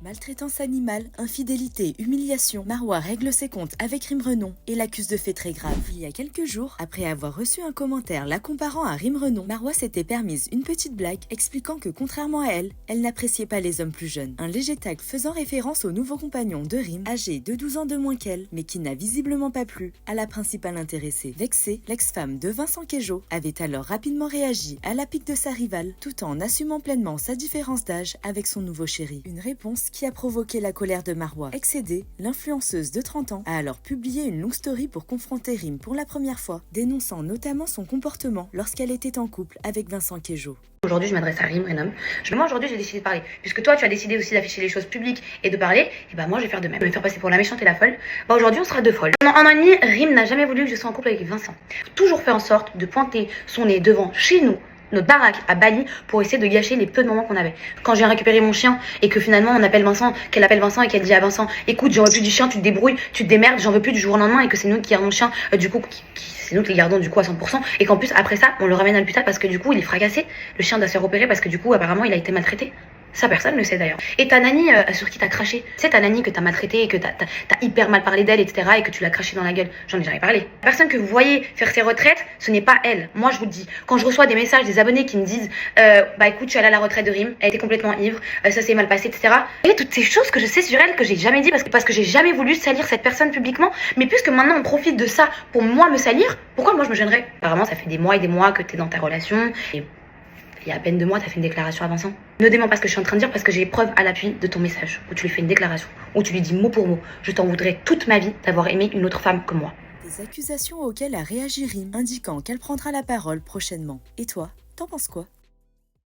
Maltraitance animale, infidélité, humiliation, Marwa règle ses comptes avec Rim Renon et l'accuse de faits très graves. Il y a quelques jours, après avoir reçu un commentaire la comparant à Rim Renon, Marwa s'était permise une petite blague expliquant que contrairement à elle n'appréciait pas les hommes plus jeunes. Un léger tag faisant référence au nouveau compagnon de Rim, âgé de 12 ans de moins qu'elle, mais qui n'a visiblement pas plu à la principale intéressée. Vexée, l'ex-femme de Vincent Queijo avait alors rapidement réagi à la pique de sa rivale, tout en assumant pleinement sa différence d'âge avec son nouveau chéri. Une réponse qui a provoqué la colère de Marwa. Excédée, l'influenceuse de 30 ans a alors publié une longue story pour confronter Rim pour la première fois, dénonçant notamment son comportement lorsqu'elle était en couple avec Vincent Queijo. Aujourd'hui, je m'adresse à Rim Renom. Moi, aujourd'hui, j'ai décidé de parler. Puisque toi, tu as décidé aussi d'afficher les choses publiques et de parler, et bah moi, je vais faire de même. Je vais me faire passer pour la méchante et la folle. Bah aujourd'hui, on sera deux folles. Pendant un an et demi, Rim n'a jamais voulu que je sois en couple avec Vincent. Toujours fait en sorte de pointer son nez devant chez nous, notre baraque à Bali, pour essayer de gâcher les peu de moments qu'on avait. Quand j'ai récupéré mon chien et que finalement on appelle Vincent, qu'elle appelle Vincent et qu'elle dit à Vincent, écoute, j'en veux plus du chien, tu te débrouilles, tu te démerdes, j'en veux plus du jour au lendemain, et que c'est nous qui gardons le chien, du coup, c'est nous qui les gardons du coup à 100%, et qu'en plus après ça, on le ramène à l'hôpital parce que du coup il est fracassé, le chien doit se faire opérer parce que du coup apparemment il a été maltraité. Ça, personne ne le sait d'ailleurs. Et ta nanny sur qui t'as craché, c'est ta nanny que t'as maltraité et que t'as hyper mal parlé d'elle, etc. et que tu l'as craché dans la gueule. J'en ai jamais parlé. La personne que vous voyez faire ses retraites, ce n'est pas elle. Moi, je vous le dis. Quand je reçois des messages des abonnés qui me disent bah écoute, je suis allée à la retraite de Rim, elle était complètement ivre, ça s'est mal passé, etc. Et toutes ces choses que je sais sur elle que j'ai jamais dit parce que j'ai jamais voulu salir cette personne publiquement. Mais puisque maintenant on profite de ça pour moi me salir, pourquoi moi je me gênerais? Apparemment, ça fait des mois et des mois que t'es dans ta relation et il y a à peine 2 mois, t'as fait une déclaration à Vincent. Ne dément pas ce que je suis en train de dire parce que j'ai preuve à l'appui de ton message où tu lui fais une déclaration, où tu lui dis mot pour mot, je t'en voudrais toute ma vie d'avoir aimé une autre femme que moi. Des accusations auxquelles a réagi Rim, indiquant qu'elle prendra la parole prochainement. Et toi, t'en penses quoi ?